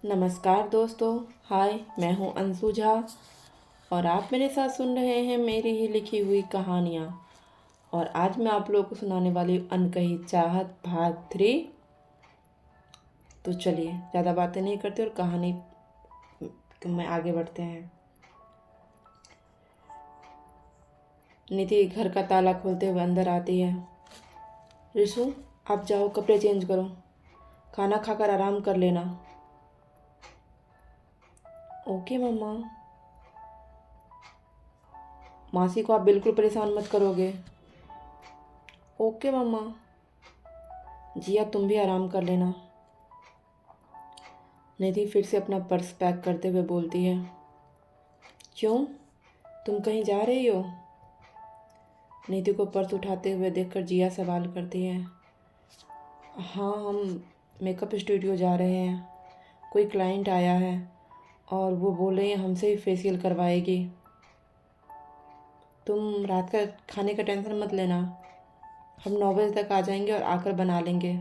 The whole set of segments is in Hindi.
नमस्कार दोस्तों। हाय, मैं हूँ अंशु झा और आप मेरे साथ सुन रहे हैं मेरी ही लिखी हुई कहानियाँ। और आज मैं आप लोगों को सुनाने वाली हूँ अनकही चाहत भाग 3। तो चलिए ज़्यादा बातें नहीं करते और कहानी में आगे बढ़ते हैं। निधि घर का ताला खोलते हुए अंदर आती है। रिशु, आप जाओ कपड़े चेंज करो, खाना खाकर आराम कर लेना। ओके मम्मा। मासी को आप बिल्कुल परेशान मत करोगे। ओके मम्मा। जिया, तुम भी आराम कर लेना। निधि फिर से अपना पर्स पैक करते हुए बोलती है। क्यों, तुम कहीं जा रही हो? निधि को पर्स उठाते हुए देखकर जिया सवाल करती है। हाँ, हम मेकअप स्टूडियो जा रहे हैं। कोई क्लाइंट आया है और वो बोल रही है हमसे ही फेशियल करवाएगी। तुम रात का खाने का टेंशन मत लेना, हम 9 बजे तक आ जाएंगे और आकर बना लेंगे।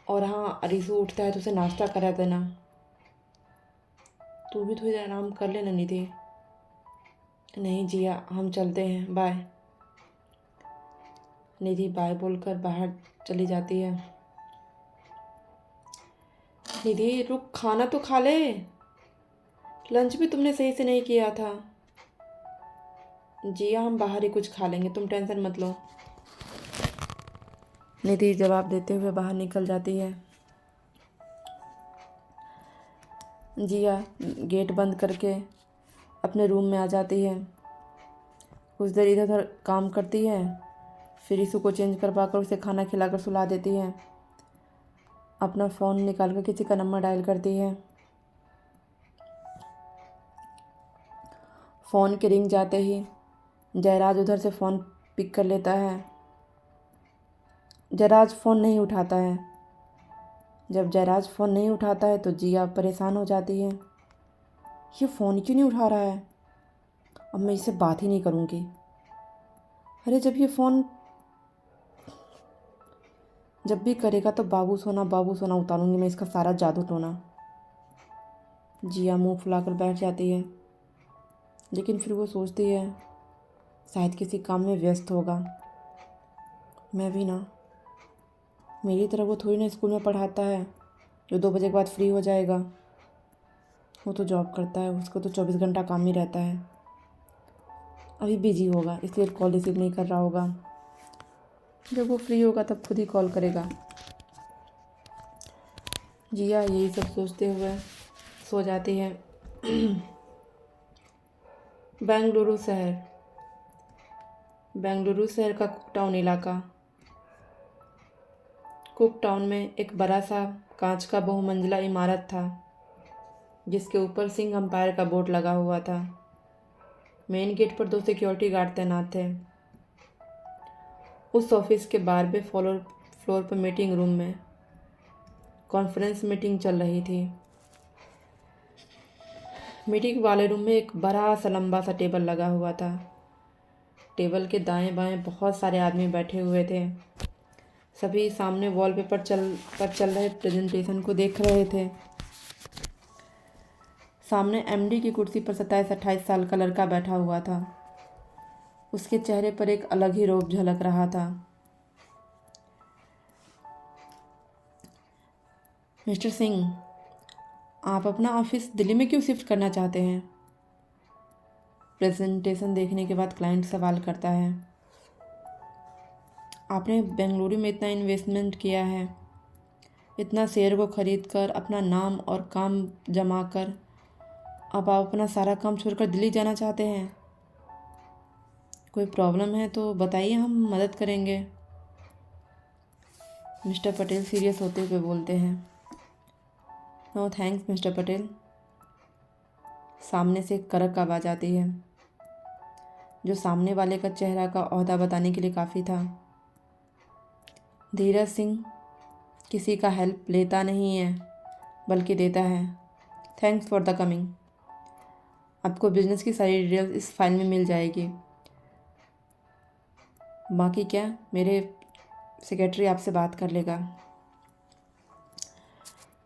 और हाँ, अरीसू उठता है तो उसे नाश्ता करा देना। तू भी थोड़ी देर आराम कर लेना निधि। नहीं जिया, हम चलते हैं, बाय। निधि बाय बोलकर बाहर चली जाती है। निधि रुक, खाना तो खा ले, लंच भी तुमने सही से नहीं किया था। जिया, हम बाहर ही कुछ खा लेंगे, तुम टेंशन मत लो। निधि जवाब देते हुए बाहर निकल जाती है। जिया गेट बंद करके अपने रूम में आ जाती है। कुछ देर इधर उधर काम करती है, फिर ईशु को चेंज करवा कर उसे खाना खिलाकर सुला देती है। अपना फ़ोन निकाल कर किसी का नंबर डायल करती है। फ़ोन के रिंग जाते ही जयराज उधर से फ़ोन पिक कर लेता है। जयराज फ़ोन नहीं उठाता है। जब जयराज फ़ोन नहीं उठाता है तो जिया परेशान हो जाती है। ये फ़ोन क्यों नहीं उठा रहा है? अब मैं इससे बात ही नहीं करूँगी। अरे जब भी करेगा तो बाबू सोना उतारूँगी मैं इसका सारा जादू टोना। जिया मुंह फुलाकर बैठ जाती है, लेकिन फिर वो सोचती है शायद किसी काम में व्यस्त होगा। मैं भी ना, मेरी तरह वो थोड़ी ना स्कूल में पढ़ाता है जो 2 बजे के बाद फ्री हो जाएगा। वो तो जॉब करता है, उसको तो 24 घंटा काम ही रहता है। अभी बिजी होगा इसलिए कॉल रिसीव नहीं कर रहा होगा। जब वो फ्री होगा तब खुद ही कॉल करेगा। जिया यही सब सोचते हुए सो जाती है। बेंगलुरु शहर। बेंगलुरु शहर का कुकटाउन इलाका। कुकटाउन में एक बड़ा सा कांच का बहुमंजिला इमारत था, जिसके ऊपर सिंह अंपायर का बोर्ड लगा हुआ था। मेन गेट पर 2 सिक्योरिटी गार्ड तैनात थे। उस ऑफिस के 12वें फ्लोर पर मीटिंग रूम में कॉन्फ्रेंस मीटिंग चल रही थी। मीटिंग वाले रूम में एक बड़ा सा लंबा सा टेबल लगा हुआ था। टेबल के दाएं बाएं बहुत सारे आदमी बैठे हुए थे। सभी सामने वॉलपेपर पर चल रहे प्रेजेंटेशन को देख रहे थे। सामने एमडी की कुर्सी पर 27-28 साल का लड़का बैठा हुआ था। उसके चेहरे पर एक अलग ही रौब झलक रहा था। मिस्टर सिंह, आप अपना ऑफिस दिल्ली में क्यों शिफ्ट करना चाहते हैं? प्रेजेंटेशन देखने के बाद क्लाइंट सवाल करता है। आपने बेंगलुरु में इतना इन्वेस्टमेंट किया है, इतना शेयर को खरीद कर अपना नाम और काम जमा कर, अब आप अपना सारा काम छोड़कर दिल्ली जाना चाहते हैं? कोई प्रॉब्लम है तो बताइए, हम मदद करेंगे। मिस्टर पटेल सीरियस होते हुए बोलते हैं। No thanks mister Patel. सामने से एक कड़क आवाज़ आती है, जो सामने वाले का चेहरा का ओहदा बताने के लिए काफ़ी था। धीरज सिंह किसी का हेल्प लेता नहीं है बल्कि देता है। Thanks for the coming. आपको बिजनेस की सारी डिटेल्स इस फाइल में मिल जाएगी। बाकी क्या, मेरे सेक्रेटरी आपसे बात कर लेगा।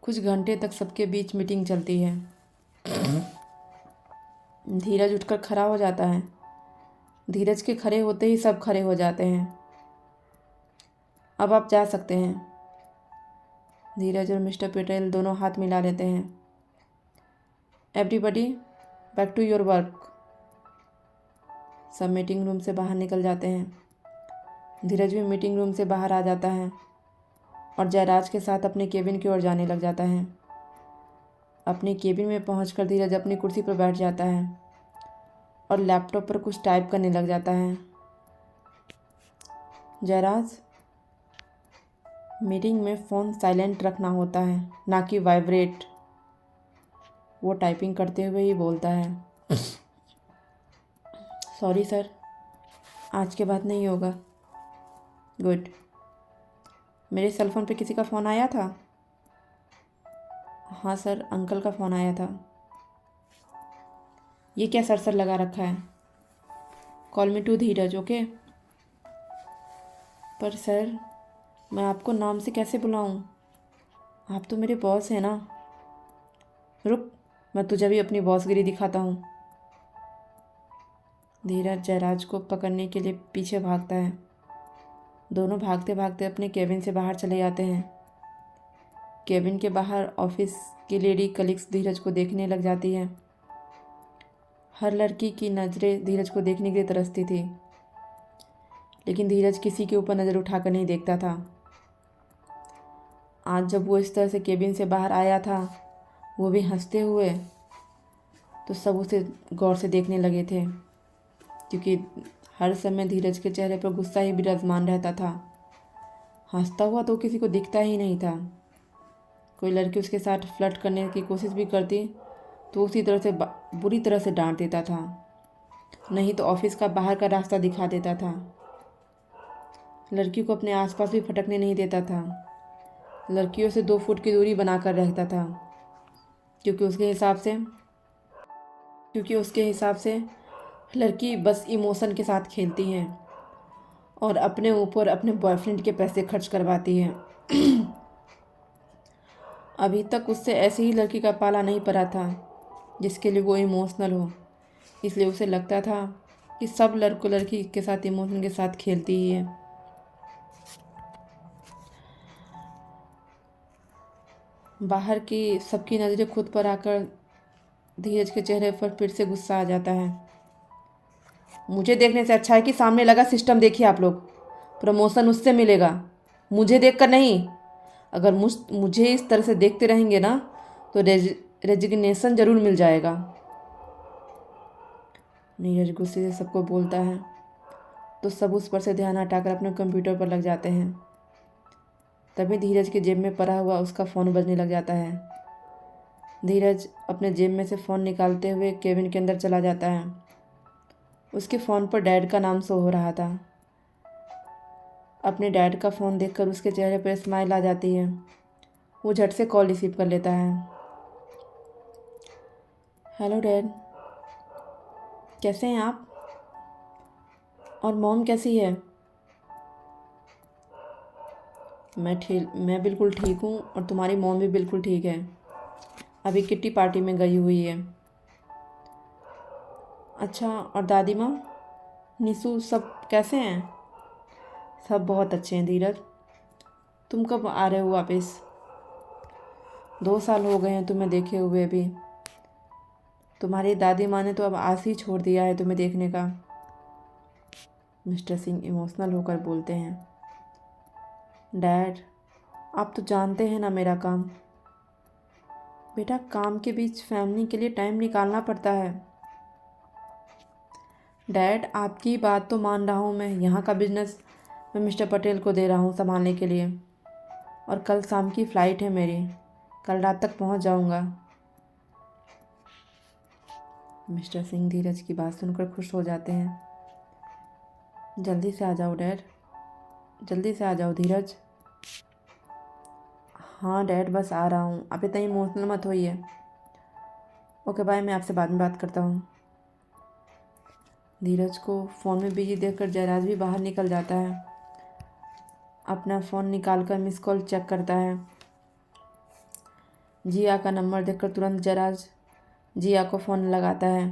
कुछ घंटे तक सबके बीच मीटिंग चलती है। धीरज उठकर खड़ा हो जाता है। धीरज के खड़े होते ही सब खड़े हो जाते हैं। अब आप जा सकते हैं। धीरज और मिस्टर पटेल दोनों हाथ मिला लेते हैं। Everybody back to your work. सब मीटिंग रूम से बाहर निकल जाते हैं। धीरज भी मीटिंग रूम से बाहर आ जाता है और जयराज के साथ अपने केबिन की ओर जाने लग जाता है। अपने केबिन में पहुंचकर धीरज अपनी कुर्सी पर बैठ जाता है और लैपटॉप पर कुछ टाइप करने लग जाता है। जयराज, मीटिंग में फ़ोन साइलेंट रखना होता है, ना कि वाइब्रेट। वो टाइपिंग करते हुए ही बोलता है। सॉरी सर, आज के बाद नहीं होगा। गुड। मेरे सेल फ़ोन पे किसी का फ़ोन आया था? हाँ सर, अंकल का फ़ोन आया था। ये क्या सर लगा रखा है? Call me to Dheeraj, okay? पर सर, मैं आपको नाम से कैसे बुलाऊं? आप तो मेरे बॉस हैं ना। रुक, मैं तुझे भी अपनी बॉसगिरी दिखाता हूँ। धीरज जयराज को पकड़ने के लिए पीछे भागता है। दोनों भागते भागते अपने केबिन से बाहर चले जाते हैं। केबिन के बाहर ऑफिस की लेडी कलीग्स धीरज को देखने लग जाती हैं। हर लड़की की नज़रें धीरज को देखने के लिए तरसती थी, लेकिन धीरज किसी के ऊपर नज़र उठाकर नहीं देखता था। आज जब वो इस तरह से केबिन से बाहर आया था, वो भी हंसते हुए, तो सब उसे गौर से देखने लगे थे, क्योंकि हर समय धीरज के चेहरे पर गुस्सा ही विराजमान रहता था। हंसता हुआ तो किसी को दिखता ही नहीं था। कोई लड़की उसके साथ फ्लर्ट करने की कोशिश भी करती तो उसी तरह से बुरी तरह से डांट देता था, नहीं तो ऑफिस का बाहर का रास्ता दिखा देता था। लड़की को अपने आसपास भी फटकने नहीं देता था। लड़कियों से 2 फुट की दूरी बनाकर रहता था, क्योंकि उसके हिसाब से लड़की बस इमोशन के साथ खेलती हैं और अपने ऊपर अपने बॉयफ्रेंड के पैसे खर्च करवाती है। अभी तक उससे ऐसी ही लड़की का पाला नहीं पड़ा था जिसके लिए वो इमोशनल हो, इसलिए उसे लगता था कि सब लड़की के साथ इमोशन के साथ खेलती ही है। बाहर की सबकी नज़रें खुद पर आकर धीरज के चेहरे पर फिर से गुस्सा आ जाता है। मुझे देखने से अच्छा है कि सामने लगा सिस्टम देखिए आप लोग। प्रमोशन उससे मिलेगा, मुझे देखकर नहीं। अगर मुझे इस तरह से देखते रहेंगे ना तो रेजिग्नेशन ज़रूर मिल जाएगा। नीरज गुस्से से सबको बोलता है तो सब उस पर से ध्यान हटाकर अपने कंप्यूटर पर लग जाते हैं। तभी धीरज की जेब में पड़ा हुआ उसका फ़ोन बजने लग जाता है। धीरज अपने जेब में से फ़ोन निकालते हुए केबिन के अंदर चला जाता है। उसके फ़ोन पर डैड का नाम शो हो रहा था। अपने डैड का फ़ोन देखकर उसके चेहरे पर स्माइल आ जाती है। वो झट से कॉल रिसीव कर लेता है। हेलो डैड, कैसे हैं आप? और मॉम कैसी है? मैं बिल्कुल ठीक हूँ और तुम्हारी मॉम भी बिल्कुल ठीक है। अभी किट्टी पार्टी में गई हुई है। अच्छा, और दादी माँ, निशु सब कैसे हैं? सब बहुत अच्छे हैं धीरज। तुम कब आ रहे हो वापस? 2 साल हो गए हैं तुम्हें देखे हुए भी। तुम्हारी दादी माँ ने तो अब आस ही छोड़ दिया है तुम्हें देखने का। मिस्टर सिंह इमोशनल होकर बोलते हैं। डैड, आप तो जानते हैं ना मेरा काम। बेटा, काम के बीच फैमिली के लिए टाइम निकालना पड़ता है। डैड, आपकी बात तो मान रहा हूँ मैं। यहाँ का बिजनेस मैं मिस्टर पटेल को दे रहा हूँ संभालने के लिए, और कल शाम की फ़्लाइट है मेरी। कल रात तक पहुँच जाऊँगा। मिस्टर सिंह धीरज की बात सुनकर खुश हो जाते हैं। जल्दी से आ जाओ डैड, जल्दी से आ जाओ धीरज। हाँ डैड, बस आ रहा हूँ। आप इतना इमोशनल मत होइए। ओके बाय, मैं आपसे बाद में बात करता हूँ। धीरज को फ़ोन में बिजी देखकर जयराज भी बाहर निकल जाता है। अपना फ़ोन निकालकर मिस कॉल चेक करता है। जिया का नंबर देखकर तुरंत जयराज जिया को फ़ोन लगाता है।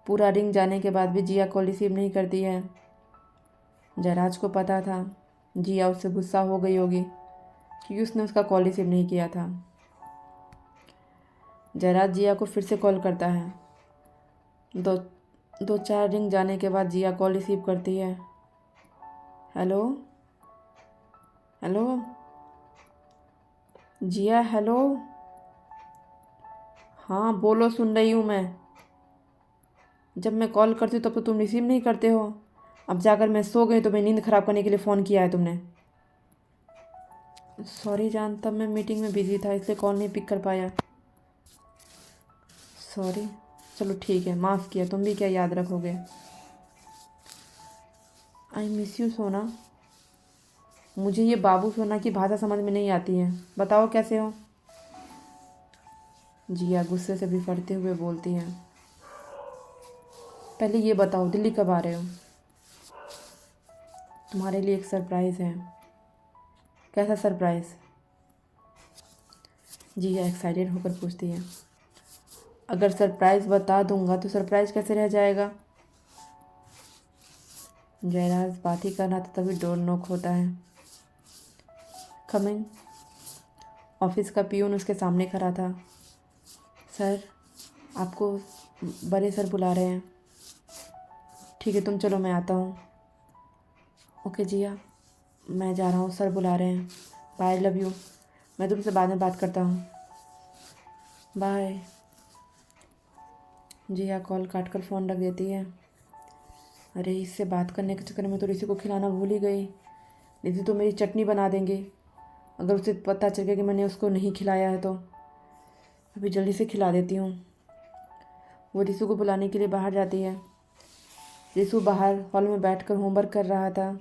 पूरा रिंग जाने के बाद भी जिया कॉल रिसीव नहीं करती है। जयराज को पता था जिया उससे गुस्सा हो गई होगी क्योंकि उसने उसका कॉल रिसीव नहीं किया था। जयराज जिया को फिर से कॉल करता है। दो दो चार रिंग जाने के बाद जिया कॉल रिसीव करती है। हेलो हेलो जिया, हेलो। हाँ बोलो, सुन रही हूँ मैं। जब मैं कॉल करती हूँ तब तो तुम रिसीव नहीं करते हो। अब जाकर मैं सो गई तो मैं नींद ख़राब करने के लिए फ़ोन किया है तुमने। सॉरी जान, तब मैं मीटिंग में बिज़ी था इसलिए कॉल नहीं पिक कर पाया। सॉरी। चलो ठीक है, माफ़ किया। तुम भी क्या याद रखोगे। आई मिस यू सोना। मुझे ये बाबू सोना की भाषा समझ में नहीं आती है। बताओ कैसे हो। जिया गुस्से से बिफरते हुए बोलती है। पहले ये बताओ दिल्ली कब आ रहे हो। तुम्हारे लिए एक सरप्राइज़ है। कैसा सरप्राइज़। जिया एक्साइटेड होकर पूछती है। अगर सरप्राइज़ बता दूंगा तो सरप्राइज़ कैसे रह जाएगा। जयराज बात ही कर रहा था तभी डोर नॉक होता है। कमिंग। ऑफिस का पियून उसके सामने खड़ा था। सर, आपको बड़े सर बुला रहे हैं। ठीक है तुम चलो, मैं आता हूँ। ओके जिया, मैं जा रहा हूँ, सर बुला रहे हैं। Bye, love you. मैं तुमसे बाद में बात करता हूँ। बाय। जिया कॉल काट कर फ़ोन रख देती है। अरे इससे बात करने के चक्कर में तो ऋषि को खिलाना भूल ही गई। ऋषि तो मेरी चटनी बना देंगे अगर उसे पता चल गया कि मैंने उसको नहीं खिलाया है तो। अभी जल्दी से खिला देती हूँ। वो ऋषु को बुलाने के लिए बाहर जाती है। ऋषु बाहर हॉल में बैठकर होमवर्क कर रहा था।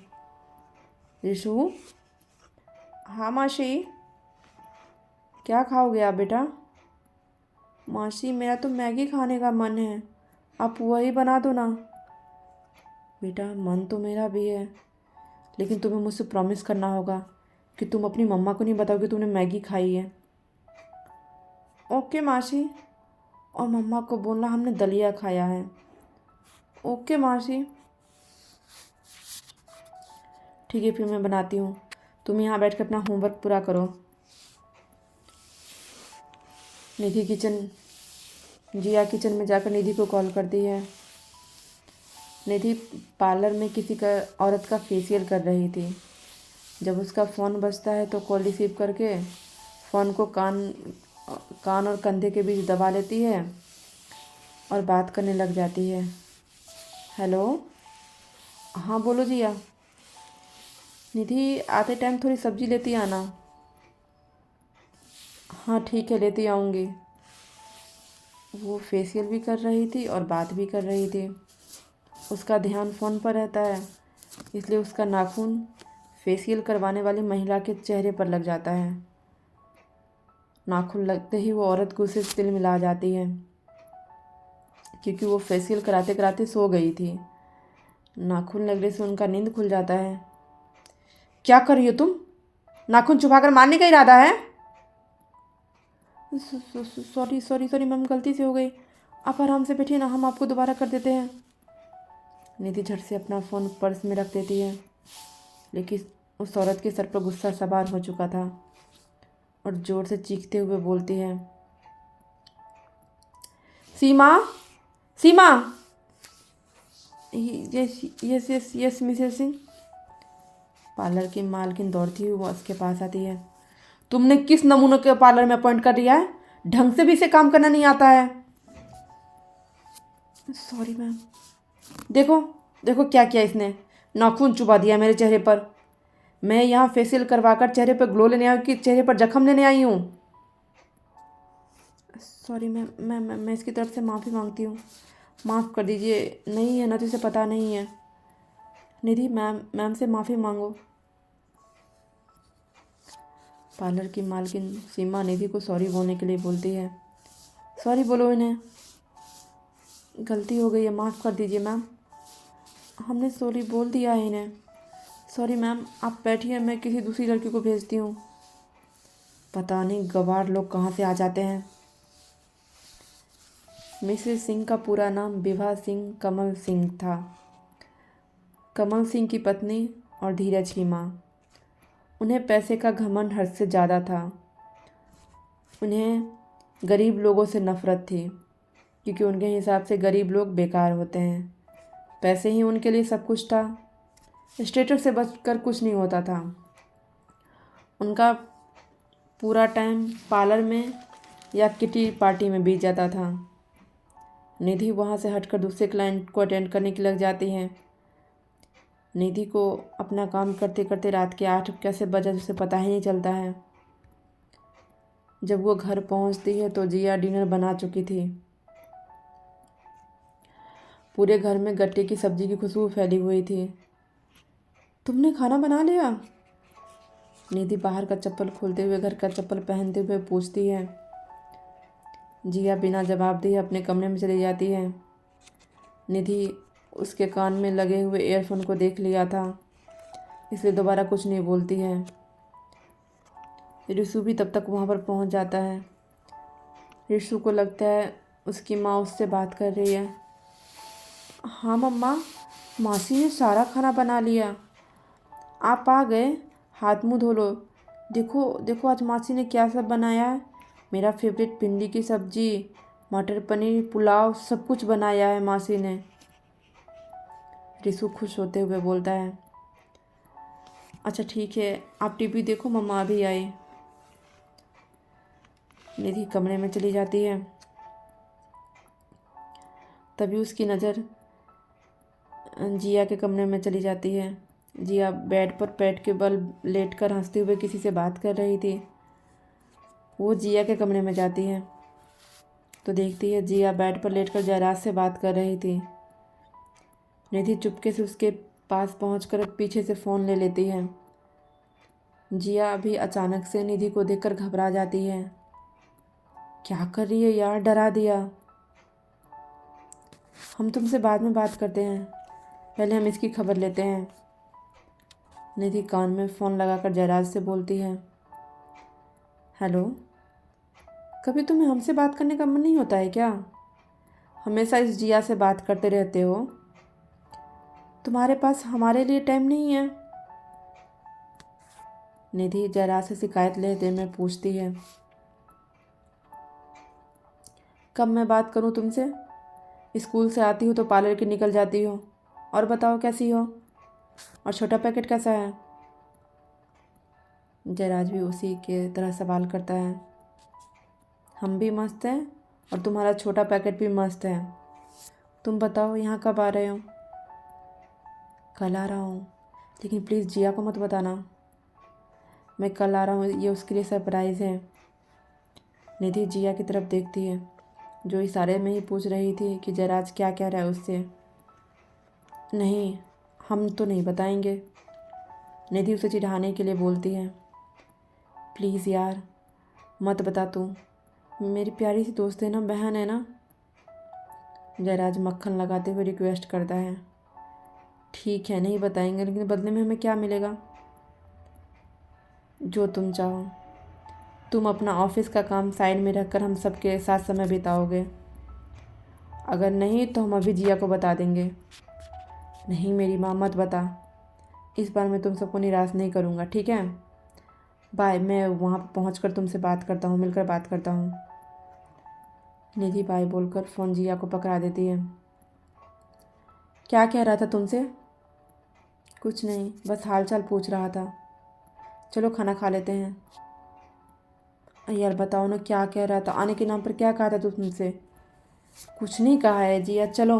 ऋषु। हाँ मासी। क्या खाओगे आप बेटा। मासी मेरा तो मैगी खाने का मन है, आप वही बना दो ना। बेटा मन तो मेरा भी है, लेकिन तुम्हें मुझसे प्रॉमिस करना होगा कि तुम अपनी मम्मा को नहीं बताओगे तुमने मैगी खाई है। ओके मासी। और मम्मा को बोलना हमने दलिया खाया है। ओके मासी। ठीक है फिर मैं बनाती हूँ, तुम यहाँ बैठ कर अपना होमवर्क पूरा करो। निधि जिया किचन में जाकर निधि को कॉल करती है। निधि पार्लर में किसी का औरत का फेशियल कर रही थी। जब उसका फ़ोन बजता है तो कॉल रिसीव करके फ़ोन को कान और कंधे के बीच दबा लेती है और बात करने लग जाती है। हेलो। हाँ बोलो जिया। निधि आते टाइम थोड़ी सब्ज़ी लेती आना। हाँ ठीक है, लेती आऊँगी। वो फेशियल भी कर रही थी और बात भी कर रही थी। उसका ध्यान फ़ोन पर रहता है, इसलिए उसका नाखून फेशियल करवाने वाली महिला के चेहरे पर लग जाता है। नाखून लगते ही वो औरत गुस्से से तिल मिला जाती है क्योंकि वो फेशियल कराते कराते सो गई थी। नाखून लगने से उनका नींद खुल जाता है। क्या कर रही हो तुम। नाखून चुभाकर मारने का इरादा है। सॉरी सॉरी सॉरी मैम, गलती से हो गई। आप आराम से बैठिए ना, हम आपको दोबारा कर देते हैं। निधि झट से अपना फ़ोन पर्स में रख देती है, लेकिन उस औरत के सर पर गुस्सा सवार हो चुका था और ज़ोर से चीखते हुए बोलती है। Seema, Seema. Yes yes yes yes Mrs Singh. Parlour की मालकिन दौड़ती हुई वो उसके पास आती है। तुमने किस नमूने के पार्लर में अपॉइंट कर दिया है, ढंग से भी इसे काम करना नहीं आता है। Sorry ma'am. देखो देखो क्या किया इसने, नाखून चुबा दिया मेरे चेहरे पर। मैं यहाँ फेशियल करवाकर चेहरे पर ग्लो लेने आई हूँ कि चेहरे पर जख्म लेने आई हूँ। सॉरी मैम, मैं इसकी तरफ से माफ़ी मांगती हूँ, माफ़ कर दीजिए। नहीं है ना तो इसे पता नहीं है। निधि मैम से माफ़ी मांगो। पार्लर की मालकिन सीमा निधि को सॉरी बोलने के लिए बोलती है। सॉरी बोलो इन्हें, गलती हो गई है, माफ़ कर दीजिए मैम। हमने सॉरी बोल दिया है इन्हें। सॉरी मैम, आप बैठिए, मैं किसी दूसरी लड़की को भेजती हूँ। पता नहीं गवार लोग कहाँ से आ जाते हैं। मिसेस सिंह का पूरा नाम विभा सिंह कमल सिंह था। कमल सिंह की पत्नी और धीरज की माँ। उन्हें पैसे का घमंड हद से ज़्यादा था। उन्हें गरीब लोगों से नफ़रत थी, क्योंकि उनके हिसाब से गरीब लोग बेकार होते हैं। पैसे ही उनके लिए सब कुछ था। स्टेटस से बचकर कुछ नहीं होता था। उनका पूरा टाइम पार्लर में या किटी पार्टी में बीत जाता था। निधि वहाँ से हटकर दूसरे क्लाइंट को अटेंड करने की लग जाती है। निधि को अपना काम करते करते रात के 8 कैसे बजे उसे पता ही नहीं चलता है। जब वो घर पहुँचती है तो जिया डिनर बना चुकी थी। पूरे घर में गट्टे की सब्जी की खुशबू फैली हुई थी। तुमने खाना बना लिया? निधि बाहर का चप्पल खोलते हुए घर का चप्पल पहनते हुए पूछती है। जिया बिना जवाब दिए अपने कमरे में चली जाती है। निधि उसके कान में लगे हुए ईयरफोन को देख लिया था, इसलिए दोबारा कुछ नहीं बोलती है। रिशु भी तब तक वहाँ पर पहुँच जाता है। रिशु को लगता है उसकी माँ उससे बात कर रही है। हाँ मम्मा, मासी ने सारा खाना बना लिया। आप आ गए, हाथ मुँह धो लो। देखो देखो आज मासी ने क्या सब बनाया है। मेरा फेवरेट भिंडी की सब्जी, मटर पनीर, पुलाव सब कुछ बनाया है मासी ने। रिशु खुश होते हुए बोलता है। अच्छा ठीक है, आप टीवी देखो, मम्मा अभी आई। निधि कमरे में चली जाती है। तभी उसकी नज़र जिया के कमरे में चली जाती है। जिया बेड पर पेट के बल लेटकर हंसते हुए किसी से बात कर रही थी। वो जिया के कमरे में जाती है तो देखती है जिया बेड पर लेटकर जयराज से बात कर रही थी। निधि चुपके से उसके पास पहुंचकर पीछे से फ़ोन ले लेती है। जिया अभी अचानक से निधि को देखकर घबरा जाती है। क्या कर रही है यार, डरा दिया। हम तुमसे बाद में बात करते हैं, पहले हम इसकी खबर लेते हैं। निधि कान में फ़ोन लगाकर जयराज से बोलती है। हेलो, कभी तुम्हें हमसे बात करने का मन नहीं होता है क्या? हमेशा इस जिया से बात करते रहते हो। तुम्हारे पास हमारे लिए टाइम नहीं है? निधि जयराज से शिकायत लेते में पूछती है। कब मैं बात करूं तुमसे? स्कूल से आती हो तो पार्लर की निकल जाती हो। और बताओ कैसी हो? और छोटा पैकेट कैसा है? जयराज भी उसी के तरह सवाल करता है। हम भी मस्त हैं और तुम्हारा छोटा पैकेट भी मस्त है। तुम बताओ यहाँ कब आ रहे हो? कल आ रहा हूँ, लेकिन प्लीज़ जिया को मत बताना। मैं कल आ रहा हूँ, ये उसके लिए सरप्राइज़ है। निधि जिया की तरफ देखती है, जो इशारे में ही पूछ रही थी कि जयराज क्या कह रहा है उससे। नहीं, हम तो नहीं बताएंगे। निधि उसे चिढ़ाने के लिए बोलती है। प्लीज़ यार मत बता तू, मेरी प्यारी सी दोस्त है ना, बहन है ना। जयराज मक्खन लगाते हुए रिक्वेस्ट करता है। ठीक है नहीं बताएंगे, लेकिन बदले में हमें क्या मिलेगा? जो तुम चाहो। तुम अपना ऑफिस का काम साइड में रखकर हम सबके साथ समय बिताओगे। अगर नहीं तो हम अभी जिया को बता देंगे। नहीं मेरी माँ, मत बता। इस बार मैं तुम सबको निराश नहीं करूँगा, ठीक है? बाय, मैं वहाँ पहुँच कर तुमसे बात करता हूँ, मिलकर बात करता हूँ। निधि बाय बोलकर फ़ोन जिया को पकड़ा देती है। क्या कह रहा था तुमसे? कुछ नहीं, बस हाल चाल पूछ रहा था। चलो खाना खा लेते हैं। यार बताओ ना क्या कह रहा था, आने के नाम पर क्या कहा था तुमसे? कुछ नहीं कहा है जिया, चलो।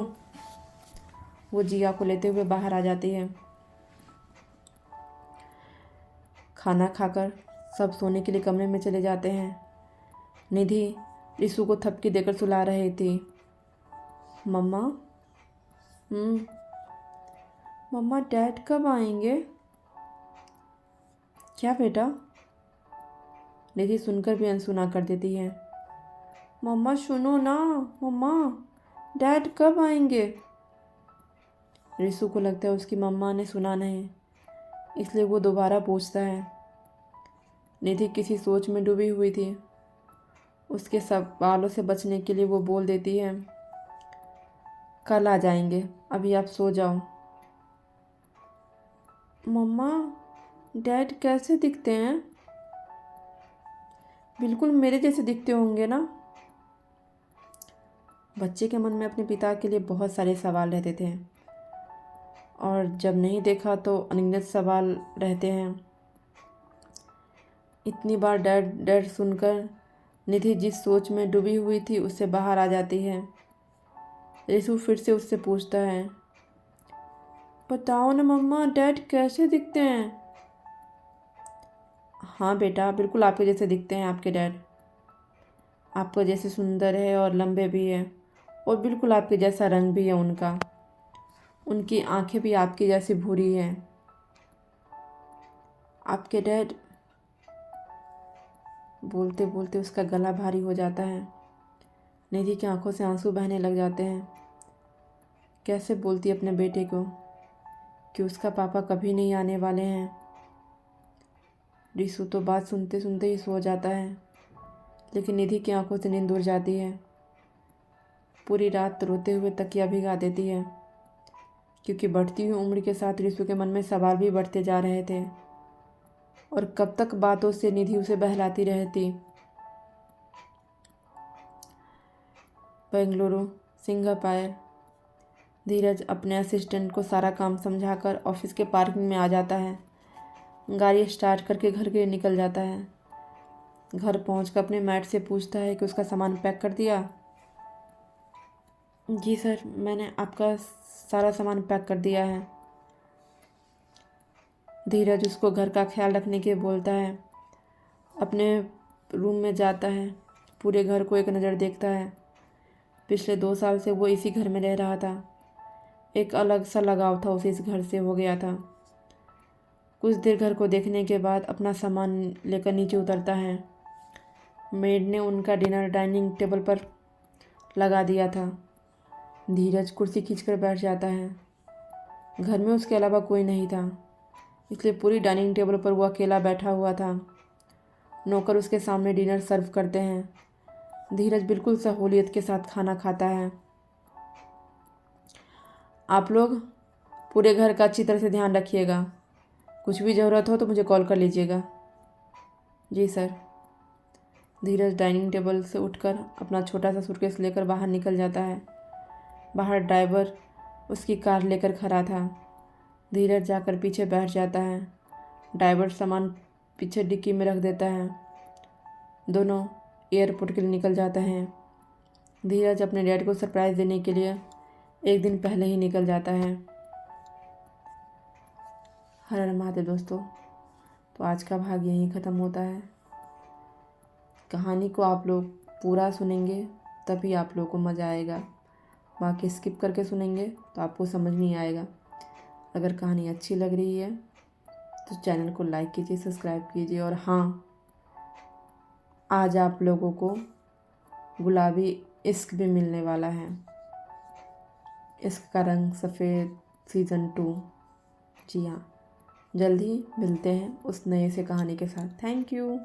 वो जिया को लेते हुए बाहर आ जाती है। खाना खाकर सब सोने के लिए कमरे में चले जाते हैं। निधि रिशु को थपकी देकर सुला रही थी। मम्मा, मम्मा डैड कब आएंगे? क्या बेटा? निधि सुनकर भी अनसुना कर देती है। मम्मा सुनो ना, मम्मा डैड कब आएंगे? रिशु को लगता है उसकी मम्मा ने सुना नहीं, इसलिए वो दोबारा पूछता है। निधि किसी सोच में डूबी हुई थी। उसके सवालों से बचने के लिए वो बोल देती है, कल आ जाएंगे, अभी आप सो जाओ। मम्मा, डैड कैसे दिखते हैं? बिल्कुल मेरे जैसे दिखते होंगे ना? बच्चे के मन में अपने पिता के लिए बहुत सारे सवाल रहते थे और जब नहीं देखा तो अनगिनत सवाल रहते हैं। इतनी बार डैड डैड सुनकर निधि जिस सोच में डूबी हुई थी उससे बाहर आ जाती है। रिशु फिर से उससे पूछता है, बताओ ना मम्मा, डैड कैसे दिखते हैं? हाँ बेटा, बिल्कुल आपके जैसे दिखते हैं आपके डैड। आपको जैसे सुंदर है और लंबे भी है और बिल्कुल आपके जैसा रंग भी है उनका। उनकी आंखें भी आपकी जैसी भूरी हैं। आपके डैड, बोलते बोलते उसका गला भारी हो जाता है। निधि की आंखों से आंसू बहने लग जाते हैं। कैसे बोलती अपने बेटे को कि उसका पापा कभी नहीं आने वाले हैं। रिशु तो बात सुनते सुनते ही सो जाता है, लेकिन निधि की आंखों से नींद उड़ जाती है। पूरी रात रोते हुए तकिया भिगा देती है, क्योंकि बढ़ती हुई उम्र के साथ रिशु के मन में सवाल भी बढ़ते जा रहे थे। और कब तक बातों से निधि उसे बहलाती रहती। बेंगलुरु, सिंगापुर। धीरज अपने असिस्टेंट को सारा काम समझाकर ऑफिस के पार्किंग में आ जाता है। गाड़ी स्टार्ट करके घर के लिए निकल जाता है। घर पहुंचकर अपने मैट से पूछता है कि उसका सामान पैक कर दिया। जी सर, मैंने आपका सारा सामान पैक कर दिया है। धीरज उसको घर का ख्याल रखने के बोलता है। अपने रूम में जाता है, पूरे घर को एक नज़र देखता है। पिछले 2 साल से वो इसी घर में रह रहा था। एक अलग सा लगाव था उसे इस घर से हो गया था। कुछ देर घर को देखने के बाद अपना सामान लेकर नीचे उतरता है। मेड ने उनका डिनर डाइनिंग टेबल पर लगा दिया था। धीरज कुर्सी खींचकर बैठ जाता है। घर में उसके अलावा कोई नहीं था, इसलिए पूरी डाइनिंग टेबल पर वो अकेला बैठा हुआ था। नौकर उसके सामने डिनर सर्व करते हैं। धीरज बिल्कुल सहूलियत के साथ खाना खाता है। आप लोग पूरे घर का अच्छी तरह से ध्यान रखिएगा। कुछ भी ज़रूरत हो तो मुझे कॉल कर लीजिएगा। जी सर। धीरज डाइनिंग टेबल से उठकर अपना छोटा सा सूटकेस लेकर बाहर निकल जाता है। बाहर ड्राइवर उसकी कार लेकर खड़ा था। धीरज जाकर पीछे बैठ जाता है। ड्राइवर सामान पीछे डिक्की में रख देता है। दोनों एयरपोर्ट के लिए निकल जाते हैं। धीरज अपने डैड को सरप्राइज़ देने के लिए एक दिन पहले ही निकल जाता है। हर हर महादेव दोस्तों। तो आज का भाग यहीं ख़त्म होता है। कहानी को आप लोग पूरा सुनेंगे तभी आप लोगों को मज़ा आएगा, बाकी स्किप करके सुनेंगे तो आपको समझ नहीं आएगा। अगर कहानी अच्छी लग रही है तो चैनल को लाइक कीजिए, सब्सक्राइब कीजिए। और हाँ, आज आप लोगों को गुलाबी इश्क भी मिलने वाला है। इश्क का रंग सफ़ेद सीज़न 2। जी हाँ, जल्द ही मिलते हैं उस नए से कहानी के साथ। Thank you.